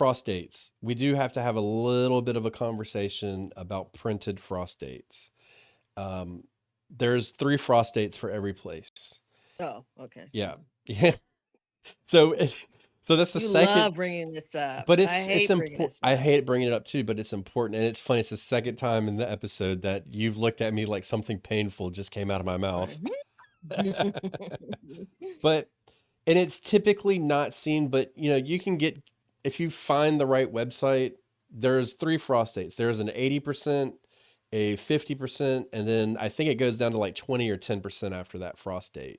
frost dates. We do have to have a little bit of a conversation about printed frost dates. Um, there's 3 frost dates for every place. Oh, okay. Yeah. Yeah. So it, so that's the You second, love bringing this up. but I it's hate bringing important. this I up. hate bringing it up too, but it's important, and it's funny. It's the second time in the episode that you've looked at me like something painful just came out of my mouth. Mhm. But and it's typically not seen, but you can get, if you find the right website, there's 3 frost dates. There's an 80%, a 50%, and then I think it goes down to like 20 or 10% after that frost date.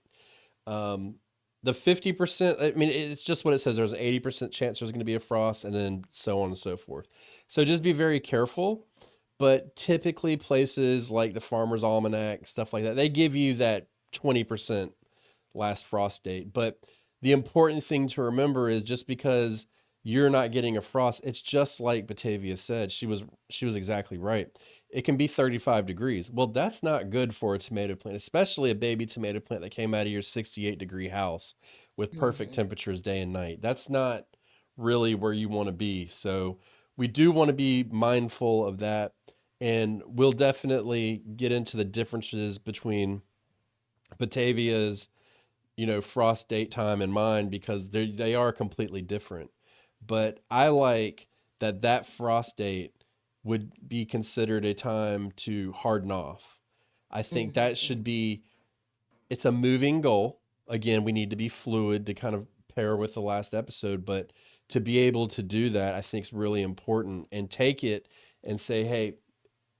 Um, the 50%, I mean, it's just what it says. There's an 80% chance there's going to be a frost, and then so on and so forth. So just be very careful. But typically, places like the Farmer's Almanac, stuff like that, they give you that 20% last frost date. But the important thing to remember is just because you're not getting a frost, it's just like Batavia said. She was exactly right. It can be 35 degrees. Well, that's not good for a tomato plant, especially a baby tomato plant that came out of your 68-degree house with perfect Mhm. temperatures day and night. That's not really where you want to be. So we do want to be mindful of that. And we'll definitely get into the differences between Batavia's frost date time in mind, because they are completely different. But I like that frost date would be considered a time to harden off. I think Mhm. that should Mhm. be, it's a moving goal. Again, we need to be fluid to kind of pair with the last episode, but to be able to do that, I think is really important, and take it and say, hey,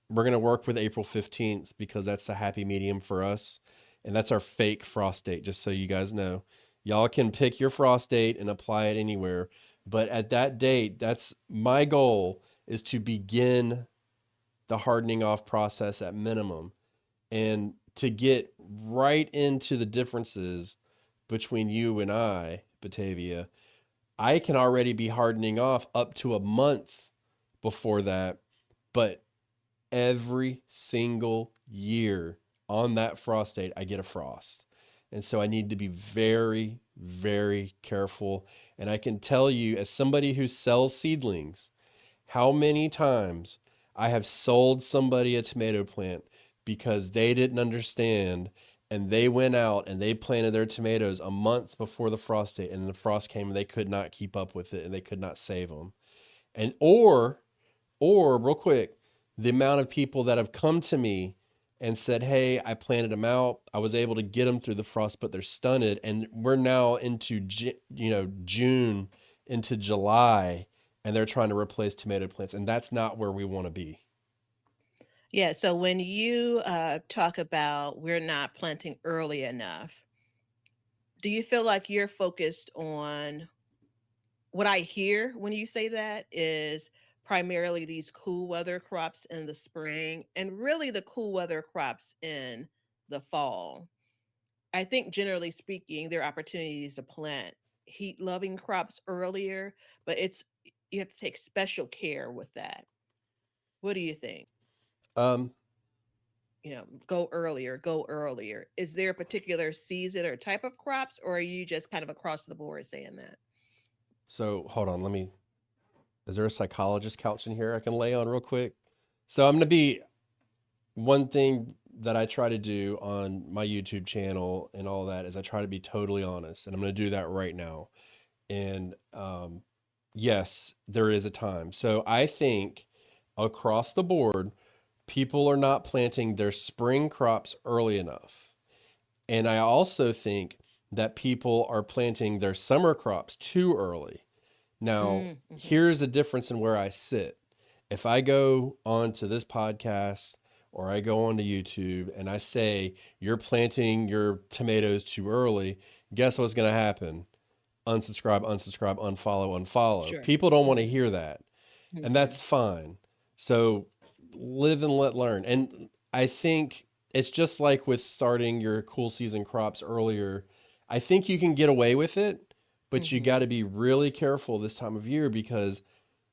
we're going to work with April 15th because that's the happy medium for us. And that's our fake frost date, just so you guys know. Y'all can pick your frost date and apply it anywhere. But at that date, that's my goal, is to begin the hardening off process at minimum, and to get right into the differences between you and I, Batavia. I can already be hardening off up to a month before that, but every single year on that frost date, I get a frost. And so I need to be very, very careful. And I can tell you, as somebody who sells seedlings, how many times I have sold somebody a tomato plant because they didn't understand, and they went out and they planted their tomatoes a month before the frost date, and the frost came and they could not keep up with it and they could not save them. And or real quick, the amount of people that have come to me and said, "Hey, I planted them out. I was able to get them through the frost, but they're stunted." And we're now into June into July, and they're trying to replace tomato plants, and that's not where we want to be. Yeah, so when you talk about we're not planting early enough, do you feel like you're focused on what I hear when you say that is primarily these cool weather crops in the spring and really the cool weather crops in the fall? I think generally speaking, there are opportunities to plant heat loving crops earlier, but you have to take special care with that. What do you think? Um, Go earlier, go earlier. Is there a particular season or type of crops, or are you just kind of across the board saying that? so hold on, let me. Is there a psychologist couch in here I can lay on real quick? So I'm gonna be, one thing that I try to do on my YouTube channel and all that is I try to be totally honest, and I'm going to do that right now. And yes, there is a time. So I think across the board, people are not planting their spring crops early enough. And I also think that people are planting their summer crops too early. Now, Mm-hmm. here's a difference in where I sit. If I go onto this podcast or I go onto YouTube and I say, you're planting your tomatoes too early, guess what's going to happen? Unsubscribe, unsubscribe, unfollow, unfollow. Sure. People don't want to Mm-hmm. hear that. And Mm-hmm. that's fine. So live and let learn. And I think it's just like with starting your cool season crops earlier. I think you can get away with it, but you got Mm-hmm. to be really careful this time of year, because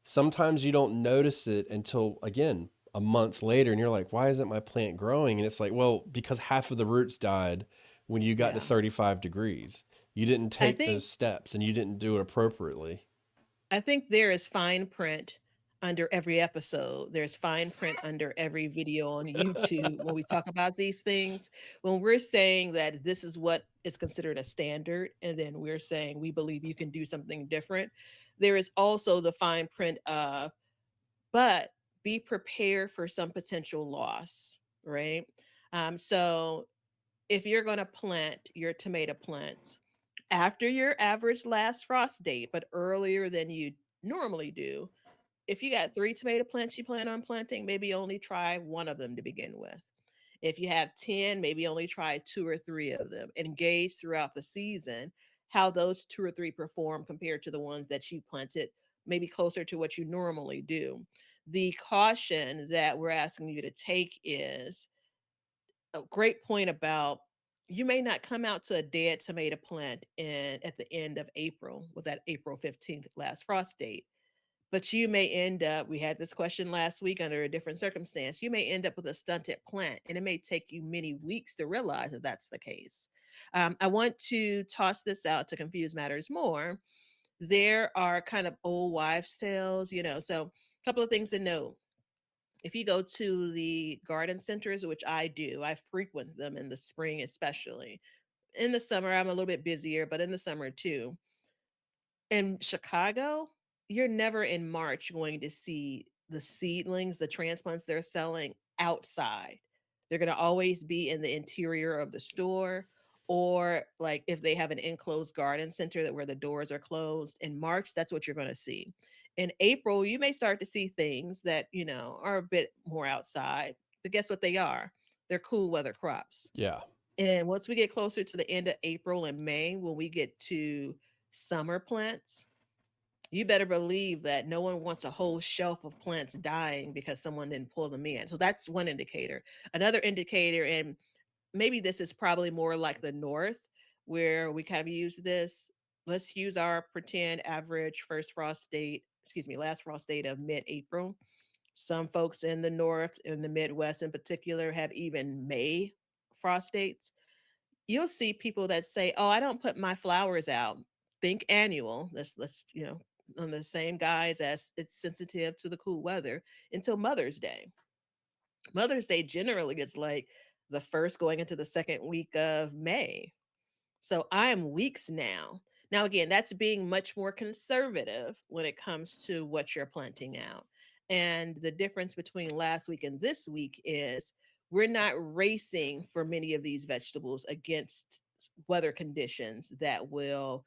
sometimes you don't notice it until, again, a month later, and you're like, why isn't my plant growing? And it's like, well, because half of the roots died when you got to Yeah. 35 degrees. You didn't I take those think steps and you didn't do it appropriately. I think there is fine print under every episode. There's fine print under every video on YouTube when we talk about these things. When we're saying that this is what is considered a standard, and then we're saying we believe you can do something different, there is also the fine print of, but be prepared for some potential loss, right? So if you're going to plant your tomato plants after your average last frost date, but earlier than you normally do, if you got 3 tomato plants you plan on planting, maybe only try one of them to begin with. If you have 10, maybe only try 2 or 3 of them. Engage throughout the season how those 2 or 3 perform compared to the ones that you planted, maybe closer to what you normally do. The caution that we're asking you to take is a great point about, you may not come out to a dead tomato plant in at the end of April with that April 15th last frost date. But you may end up, we had this question last week under a different circumstance. You may end up with a stunted plant, and it may take you many weeks to realize that that's the case. I want to toss this out to confuse matters more. There are kind of old wives' tales, so a couple of things to note. If you go to the garden centers, which I do, I frequent them in the spring, especially. In the summer, I'm a little bit busier, but in the summer too. In Chicago, you're never in March going to see the seedlings, the transplants they're selling outside. They're going to always be in the interior of the store, or like if they have an enclosed garden center that where the doors are closed. In March, that's what you're going to see. In April, you may start to see things that, are a bit more outside, but guess what they are? They're cool weather crops. Yeah. And once we get closer to the end of April and May, when we get to summer plants, you better believe that no one wants a whole shelf of plants dying because someone didn't pull them in. So that's one indicator. Another indicator, and maybe this is probably more like the North, where we kind of use this. Let's use our pretend average first frost date, excuse me, last frost date of mid April. Some folks in the North, in the Midwest in particular, have even May frost dates. You'll see people that say, "Oh, I don't put my flowers out." Think annual. Let's on the same guise as it's sensitive to the cool weather until Mother's Day. Mother's Day generally gets like the first going into the second week of May. So I am weeks now. Now, again, that's being much more conservative when it comes to what you're planting out. And the difference between last week and this week is we're not racing for many of these vegetables against weather conditions that will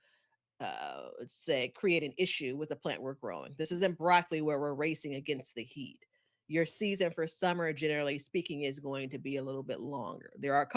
say create an issue with the plant we're growing. This isn't broccoli where we're racing against the heat. Your season for summer, generally speaking, is going to be a little bit longer. There are a couple